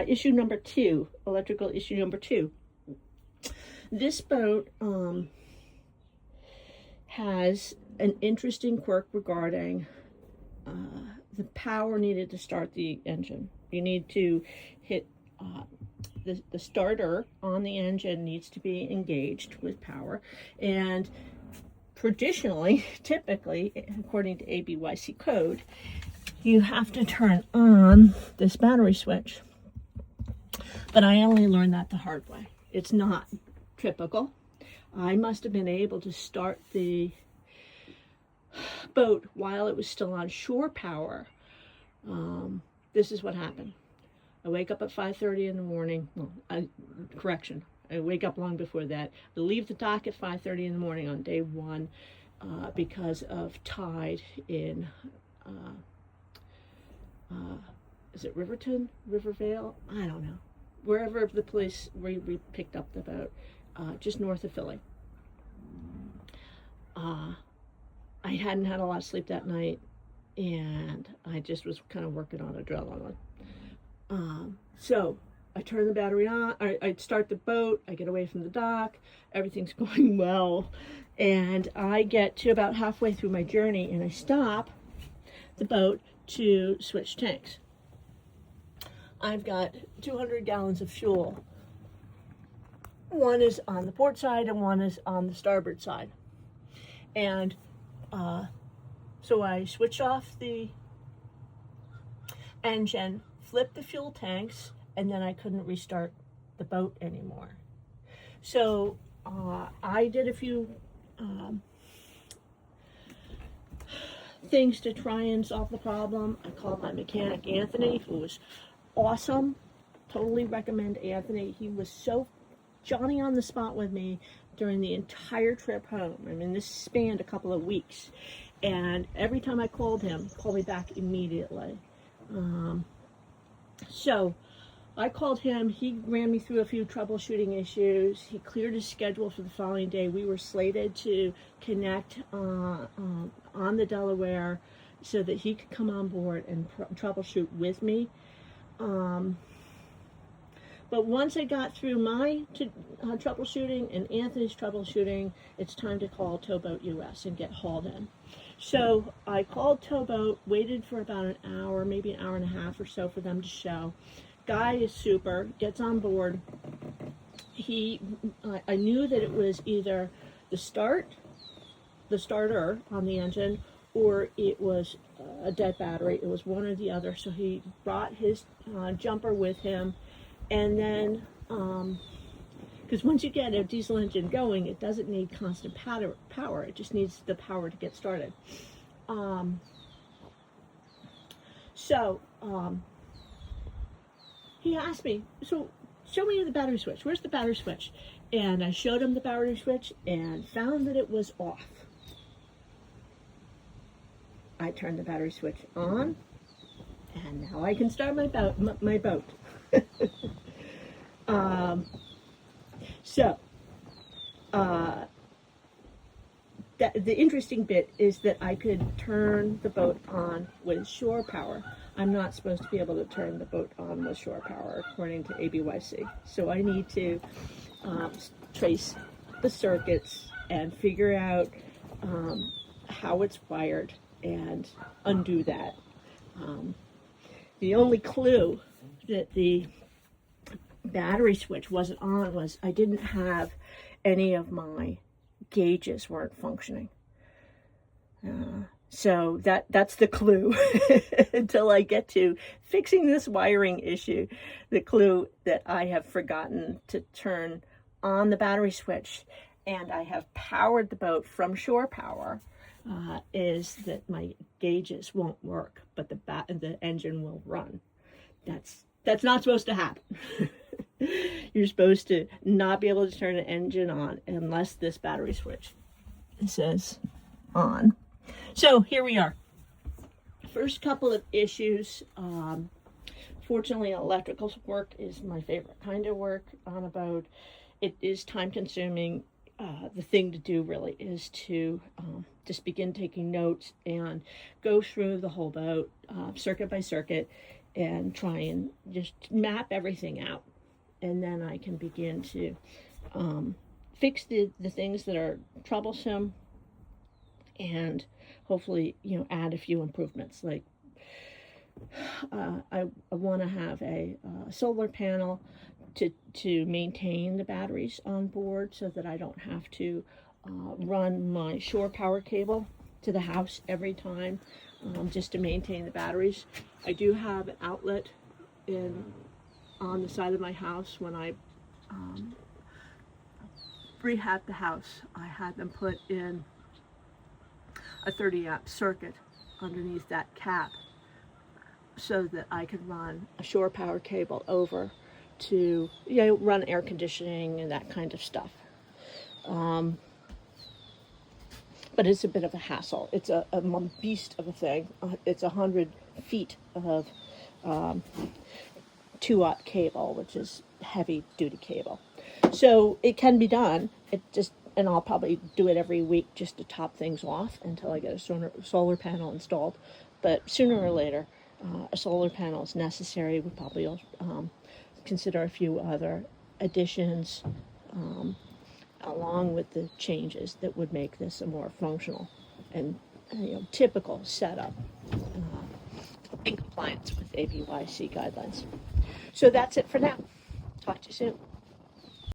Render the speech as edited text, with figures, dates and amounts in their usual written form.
issue number 2, electrical issue number 2. This boat has an interesting quirk regarding the power needed to start the engine. You need to hit the starter on the engine needs to be engaged with power, and traditionally, typically, according to ABYC code, you have to turn on this battery switch. But I only learned that the hard way. It's not typical. I must have been able to start the boat while it was still on shore power. This is what happened. I wake up at 5:30 in the morning. Well, I wake up long before that. I leave the dock at 5:30 in the morning on day 1 because of tide in, is it Riverton? Rivervale? I don't know. Wherever the place where we picked up the boat, just north of Philly. I hadn't had a lot of sleep that night, and I just was kind of working on adrenaline. So I turn the battery on, I start the boat, I get away from the dock, everything's going well, and I get to about halfway through my journey, and I stop the boat to switch tanks. I've got 200 gallons of fuel. One is on the port side and one is on the starboard side. And so I switch off the engine, flip the fuel tanks, and then I couldn't restart the boat anymore. So I did a few things to try and solve the problem. I called my mechanic, Anthony, who was awesome. Totally recommend Anthony. He was so Johnny on the spot with me during the entire trip home. I mean, this spanned a couple of weeks. And every time I called him, he called me back immediately. So I called him. He ran me through a few troubleshooting issues. He cleared his schedule for the following day. We were slated to connect on the Delaware so that he could come on board and troubleshoot with me. But once I got through my troubleshooting and Anthony's troubleshooting, it's time to call Towboat US and get hauled in. So I called Towboat, waited for about an hour, maybe an hour and a half or so for them to show. Guy is super, gets on board. I knew that it was either the starter on the engine, or it was a dead battery. It was one or the other. So he brought his jumper with him. And then, because once you get a diesel engine going, it doesn't need constant power. It just needs the power to get started. He asked me, so show me the battery switch. Where's the battery switch? And I showed him the battery switch and found that it was off. I turned the battery switch on, and now I can start my boat. The interesting bit is that I could turn the boat on with shore power. I'm not supposed to be able to turn the boat on with shore power according to ABYC. So I need to trace the circuits and figure out how it's wired and undo that. The only clue that the battery switch wasn't on was I didn't have any of my gauges weren't functioning. So that's the clue until I get to fixing this wiring issue. The clue that I have forgotten to turn on the battery switch and I have powered the boat from shore power is that my gauges won't work, but the engine will run. That's not supposed to happen. You're supposed to not be able to turn an engine on unless this battery switch says on. So here we are. First couple of issues. Fortunately, electrical work is my favorite kind of work on a boat. It is time consuming. The thing to do really is to just begin taking notes and go through the whole boat, circuit by circuit, and try and just map everything out. And then I can begin to fix the things that are troublesome, and hopefully, add a few improvements. Like I want to have a solar panel to maintain the batteries on board, so that I don't have to run my shore power cable to the house every time, just to maintain the batteries. I do have an outlet on the side of my house. When I rehabbed the house, I had them put in a 30-amp circuit underneath that cap, so that I could run a shore power cable over to run air conditioning and that kind of stuff. But it's a bit of a hassle. It's a beast of a thing. It's 100 feet of 2-aught cable, which is heavy duty cable. So it can be done. And I'll probably do it every week just to top things off until I get a solar panel installed. But sooner or later, a solar panel is necessary. We probably consider a few other additions, along with the changes that would make this a more functional and typical setup in compliance with ABYC guidelines. So that's it for now. Talk to you soon.